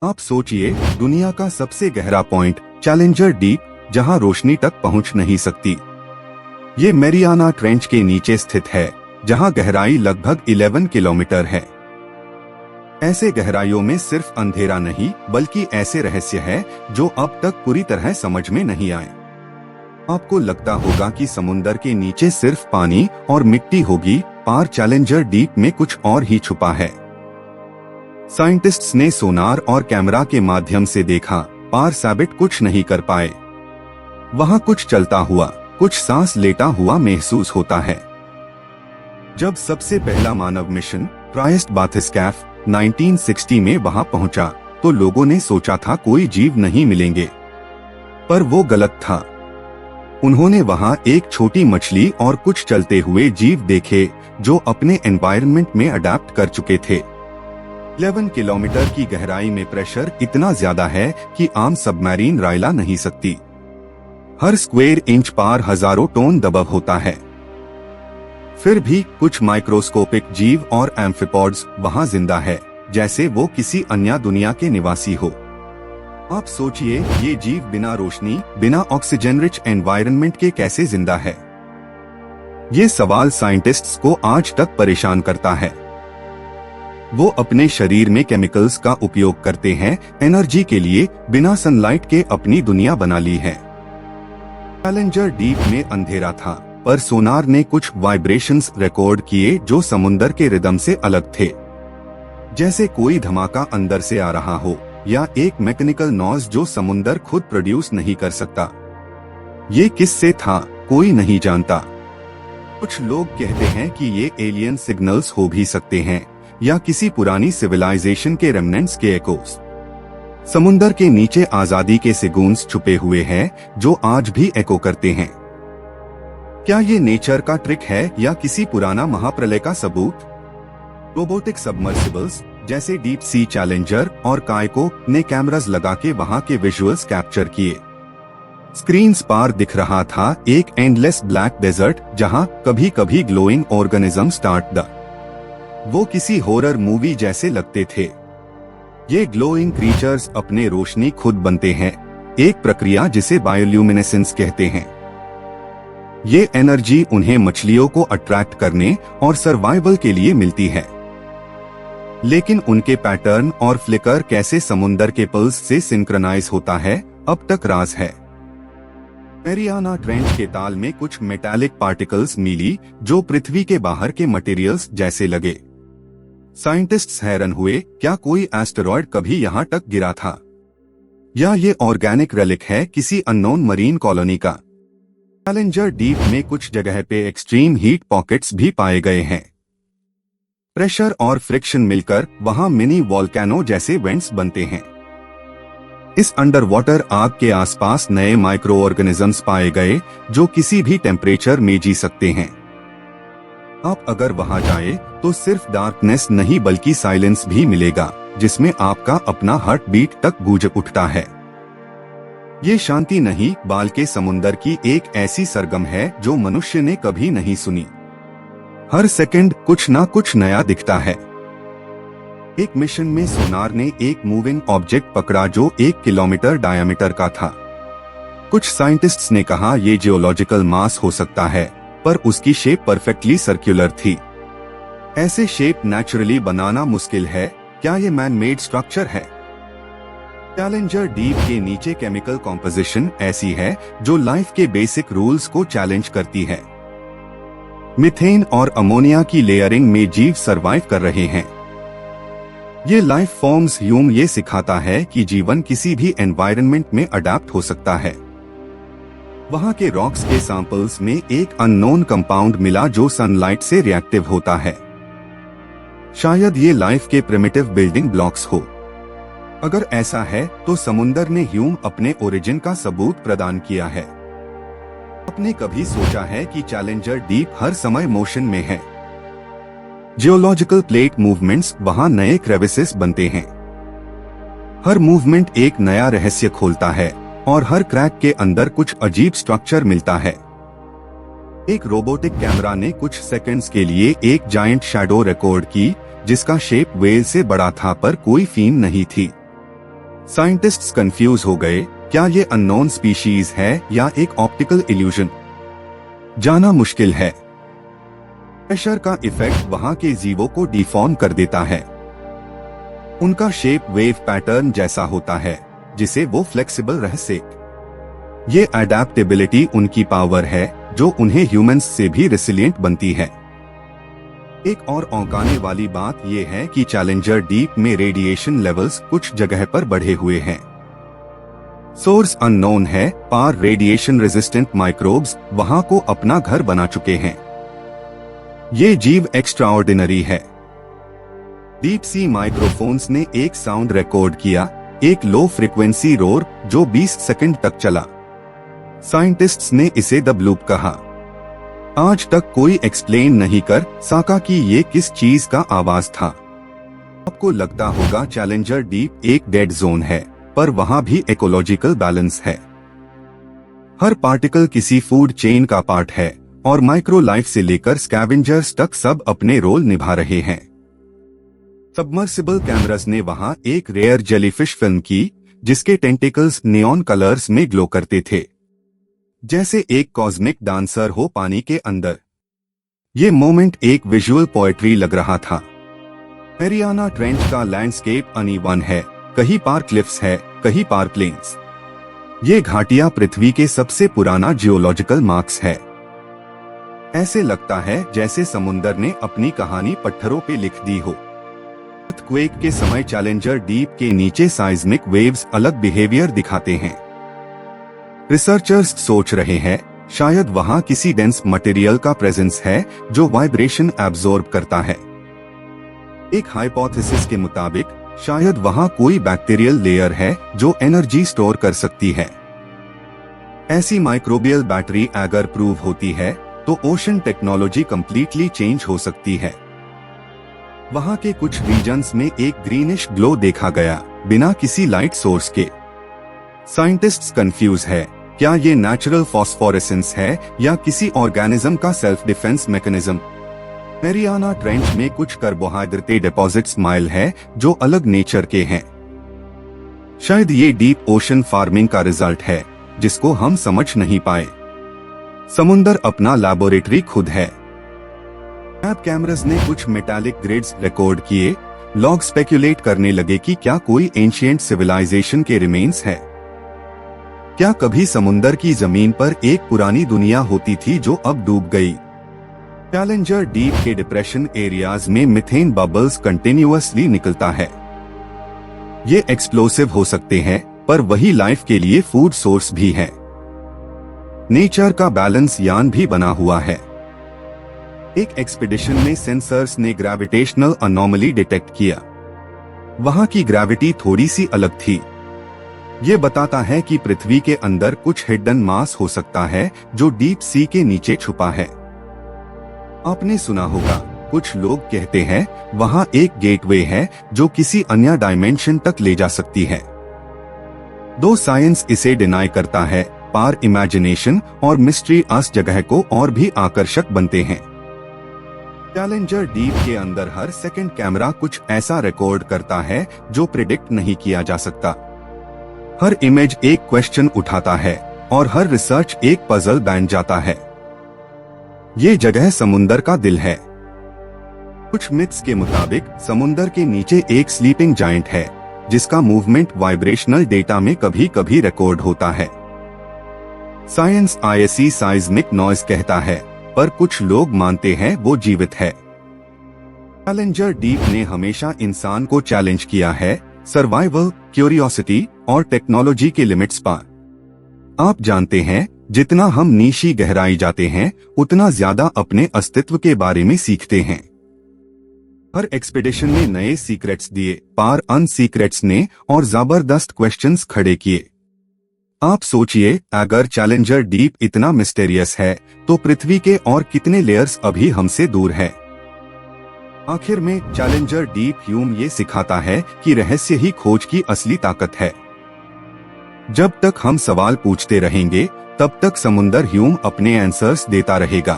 आप सोचिए, दुनिया का सबसे गहरा पॉइंट चैलेंजर डीप, जहां रोशनी तक पहुंच नहीं सकती। ये मैरियाना ट्रेंच के नीचे स्थित है, जहां गहराई लगभग 11 किलोमीटर है। ऐसे गहराइयों में सिर्फ अंधेरा नहीं, बल्कि ऐसे रहस्य है जो अब तक पूरी तरह समझ में नहीं आए। आपको लगता होगा कि समुंदर के नीचे सिर्फ पानी और मिट्टी होगी, पर चैलेंजर डीप में कुछ और ही छुपा है। साइंटिस्ट्स ने सोनार और कैमरा के माध्यम से देखा, पर सैबिट कुछ नहीं कर पाए। वहां कुछ चलता हुआ, कुछ सांस लेता हुआ महसूस होता है। जब सबसे पहला मानव मिशन ट्राइस्ट बाथिस्कैफ 1960 में वहां पहुंचा, तो लोगों ने सोचा था कोई जीव नहीं मिलेंगे, पर वो गलत था। उन्होंने वहां एक छोटी मछली और कुछ चलते हुए जीव देखे जो अपने एनवायरनमेंट में अडेप्ट कर चुके थे। 11 किलोमीटर की गहराई में प्रेशर इतना ज्यादा है कि आम सबमरीन राइला नहीं सकती। हर स्क्वायर इंच पर हजारों टन दबाव होता है। फिर भी कुछ माइक्रोस्कोपिक जीव और एम्फिपॉड्स वहां जिंदा है, जैसे वो किसी अन्य दुनिया के निवासी हो। आप सोचिए, ये जीव बिना रोशनी, बिना ऑक्सीजन रिच एनवायरनमेंट के कैसे जिंदा है? ये सवाल साइंटिस्ट्स को आज तक परेशान करता है। वो अपने शरीर में केमिकल्स का उपयोग करते हैं एनर्जी के लिए, बिना सनलाइट के अपनी दुनिया बना ली है। चैलेंजर डीप में अंधेरा था, पर सोनार ने कुछ वाइब्रेशंस रिकॉर्ड किए जो समुंदर के रिदम से अलग थे। जैसे कोई धमाका अंदर से आ रहा हो, या एक मैकेनिकल नॉइज जो समुंदर खुद प्रोड्यूस नहीं कर सकता। ये किससे था, कोई नहीं जानता। कुछ लोग कहते हैं कि ये एलियन सिग्नल्स हो भी सकते हैं, या किसी पुरानी सिविलाइजेशन के रेमनेंट्स के एकोस। समुंदर के नीचे आजादी के सिगुन्स छुपे हुए हैं जो आज भी एको करते हैं। क्या ये नेचर का ट्रिक है या किसी पुराना महाप्रलय का सबूत? रोबोटिक सबमर्सिबल्स जैसे डीप सी चैलेंजर और कायको ने कैमरास लगा के वहां के विजुअल्स कैप्चर किए। स्क्रीन्स पर दिख रहा था एक एंडलेस ब्लैक डेजर्ट, जहां कभी कभी ग्लोइंग ऑर्गेनिज्म स्टार्ट द। वो किसी हॉरर मूवी जैसे लगते थे। ये ग्लोइंग क्रीचर्स अपने रोशनी खुद बनते हैं, एक प्रक्रिया जिसे बायोल्यूमिनेसेंस कहते हैं। ये एनर्जी उन्हें मछलियों को अट्रैक्ट करने और सर्वाइवल के लिए मिलती है। लेकिन उनके पैटर्न और फ्लिकर कैसे समुंदर के पल्स से सिंक्रोनाइज होता है, अब तक राज है। मैरियाना ट्रेंच के ताल में कुछ मेटालिक पार्टिकल्स मिली जो पृथ्वी के बाहर के मटेरियल्स जैसे लगे। साइंटिस्ट्स हैरान हुए, क्या कोई एस्टेरॉयड कभी यहाँ तक गिरा था, या ये ऑर्गेनिक रेलिक है किसी अननोन मरीन कॉलोनी का? चैलेंजर डीप में कुछ जगह पे एक्सट्रीम हीट पॉकेट्स भी पाए गए हैं। प्रेशर और फ्रिक्शन मिलकर वहां मिनी वॉल्केनो जैसे वेंट्स बनते हैं। इस अंडर वाटर आग के आसपास नए माइक्रो ऑर्गेनिजम्स पाए गए जो किसी भी टेम्परेचर में जी सकते हैं। आप अगर वहां जाए तो सिर्फ डार्कनेस नहीं, बल्कि साइलेंस भी मिलेगा, जिसमें आपका अपना हार्ट बीट तक गूंज उठता है। ये शांति नहीं, बल्कि समुंदर की एक ऐसी सरगम है जो मनुष्य ने कभी नहीं सुनी। हर सेकंड कुछ ना कुछ नया दिखता है। एक मिशन में सोनार ने एक मूविंग ऑब्जेक्ट पकड़ा जो 1 किलोमीटर डायमीटर का था। कुछ साइंटिस्ट्स ने कहा ये जियोलॉजिकल मास हो सकता है, पर उसकी शेप परफेक्टली सर्कुलर थी। ऐसे शेप नेचुरली बनाना मुश्किल है, क्या ये मैन मेड स्ट्रक्चर है? चैलेंजर डीप के नीचे केमिकल कॉम्पोजिशन ऐसी है जो लाइफ के बेसिक रूल्स को चैलेंज करती है। मीथेन और अमोनिया की लेयरिंग में जीव सरवाइव कर रहे हैं। ये लाइफ फॉर्म्स ह्यूम ये सिखाता है कि जीवन किसी भी एनवायरनमेंट में अडेप्ट हो सकता है। वहां के रॉक्स के सैंपल्स में एक अननोन कंपाउंड मिला जो सनलाइट से रिएक्टिव होता है। शायद ये लाइफ के प्रिमिटिव बिल्डिंग ब्लॉक्स हो। अगर ऐसा है तो समुंदर ने ह्यूम अपने ओरिजिन का सबूत प्रदान किया है। आपने कभी सोचा है कि चैलेंजर डीप हर समय मोशन में है? जियोलॉजिकल प्लेट मूवमेंट्स वहां नए क्रेविसेस बनते हैं। हर मूवमेंट एक नया रहस्य खोलता है और हर क्रैक के अंदर कुछ अजीब स्ट्रक्चर मिलता है। एक रोबोटिक कैमरा ने कुछ सेकंड्स के लिए एक जायंट शैडो रिकॉर्ड की, जिसका शेप वेल से बड़ा था पर कोई फीन नहीं थी। साइंटिस्ट्स कंफ्यूज हो गए, क्या ये अननोन स्पीशीज है या एक ऑप्टिकल इल्यूजन? जाना मुश्किल है। प्रेशर का इफेक्ट वहां के जीवों को डिफॉर्म कर देता है। उनका शेप वेव पैटर्न जैसा होता है जिसे वो फ्लेक्सिबल रह सके। ये अडेप्टेबिलिटी उनकी पावर है जो उन्हें ह्यूमंस से भी रेसिलिएंट बनती है। एक और औंकाने वाली बात यह है कि चैलेंजर डीप में रेडिएशन लेवल्स कुछ जगह पर बढ़े हुए हैं। सोर्स अननोन है, पर रेडिएशन रेजिस्टेंट माइक्रोब्स वहां को अपना घर बना चुके हैं। ये जीव एक्स्ट्राऑर्डिनरी है। डीप सी माइक्रोफोन्स ने एक साउंड रिकॉर्ड किया, एक लो फ्रीक्वेंसी रोर जो 20 सेकंड तक चला। साइंटिस्ट्स ने इसे द ब्लूप कहा। आज तक कोई एक्सप्लेन नहीं कर सका कि ये किस चीज का आवाज था। आपको लगता होगा चैलेंजर डीप एक डेड जोन है, पर वहां भी इकोलॉजिकल बैलेंस है। हर पार्टिकल किसी फूड चेन का पार्ट है और माइक्रो लाइफ से लेकर स्कैवेंजर्स तक सब अपने रोल निभा रहे हैं। सबमर्सिबल कैमरास ने वहां एक रेयर जेलीफिश फिल्म की जिसके टेंटिकल्स नियॉन कलर्स में ग्लो करते थे, जैसे एक कॉस्मिक डांसर हो पानी के अंदर। ये मोमेंट एक विजुअल पोएट्री लग रहा था। मैरियाना ट्रेंच का लैंडस्केप अनइवन है, कहीं पार क्लिफ्स है, कहीं पार प्लेन्स। ये घाटियां पृथ्वी के सबसे पुराना जियोलॉजिकल मार्क्स है। ऐसे लगता है जैसे समुंदर ने अपनी कहानी पत्थरों पे लिख दी हो। अर्थक्वेक के समय चैलेंजर डीप के नीचे साइज्मिक वेव्स अलग बिहेवियर दिखाते हैं। रिसर्चर्स सोच रहे हैं शायद वहां किसी डेंस मटेरियल का प्रेजेंस है जो वाइब्रेशन एब्जॉर्ब करता है। एक हाइपोथेसिस के मुताबिक शायद वहां कोई बैक्टीरियल लेयर है जो एनर्जी स्टोर कर सकती है। ऐसी माइक्रोबियल बैटरी अगर प्रूव होती है तो ओशन टेक्नोलॉजी कंप्लीटली चेंज हो सकती है। वहां के कुछ रीजन्स में एक ग्रीनिश ग्लो देखा गया बिना किसी लाइट सोर्स के। साइंटिस्ट्स कंफ्यूज है, क्या ये नेचुरल फॉस्फोरेसेंस है या किसी ऑर्गेनिज्म का self defence mechanism? Mariana trench में कुछ कार्बोहाइड्रेट डिपॉजिट्स माइल है जो अलग नेचर के हैं। शायद ये डीप ओशन फार्मिंग का रिजल्ट है जिसको हम समझ नहीं पाए। समुंदर अपना लैबोरेटरी खुद है। वेब कैमरास ने कुछ मेटालिक ग्रिड्स रिकॉर्ड किए। लॉग स्पेक्युलेट करने लगे कि क्या कोई एंशिएंट सिविलाइजेशन के रिमेन्स है। क्या कभी समुंदर की जमीन पर एक पुरानी दुनिया होती थी जो अब डूब गई? चैलेंजर डीप के डिप्रेशन एरियाज में मीथेन बबल्स कंटिन्यूअसली निकलता है। ये एक्सप्लोसिव हो सकते हैं, पर वही लाइफ के लिए फूड सोर्स भी है। नेचर का बैलेंस यान भी बना हुआ है। एक एक्सपीडिशन में सेंसर्स ने ग्रेविटेशनल अनोमली डिटेक्ट किया। वहां की ग्रेविटी थोड़ी सी अलग थी। ये बताता है कि पृथ्वी के अंदर कुछ हिडन मास हो सकता है जो डीप सी के नीचे छुपा है। आपने सुना होगा, कुछ लोग कहते हैं वहां एक गेटवे है जो किसी अन्य डायमेंशन तक ले जा सकती है। दो साइंस इसे डिनाई करता है, पर इमेजिनेशन और मिस्ट्री उस जगह को और भी आकर्षक बनते हैं। चैलेंजर डीप के अंदर हर सेकंड कैमरा कुछ ऐसा रिकॉर्ड करता है जो प्रिडिक्ट नहीं किया जा सकता। हर इमेज एक क्वेश्चन उठाता है और हर रिसर्च एक पजल बन जाता है। ये जगह समुंदर का दिल है। कुछ मिथ्स के मुताबिक समुंदर के नीचे एक स्लीपिंग जायंट है जिसका मूवमेंट वाइब्रेशनल डेटा में कभी कभी रिकॉर्ड होता है। साइंस आईएससी साइज्मिक नॉइज कहता है, पर कुछ लोग मानते हैं वो जीवित है। चैलेंजर डीप ने हमेशा इंसान को चैलेंज किया है, सर्वाइवल, क्यूरियोसिटी और टेक्नोलॉजी के लिमिट्स पर। आप जानते हैं, जितना हम नीशी गहराई जाते हैं उतना ज्यादा अपने अस्तित्व के बारे में सीखते हैं। हर एक्सपीडिशन ने नए सीक्रेट्स दिए, पर अन सीक्रेट्स ने और जबरदस्त क्वेश्चंस खड़े किए। आप सोचिए, अगर चैलेंजर डीप इतना मिस्टेरियस है तो पृथ्वी के और कितने लेयर्स अभी हमसे दूर है। आखिर में चैलेंजर डीप ह्यूम ये सिखाता है कि रहस्य ही खोज की असली ताकत है। जब तक हम सवाल पूछते रहेंगे तब तक समुंदर ह्यूम अपने आंसर्स देता रहेगा।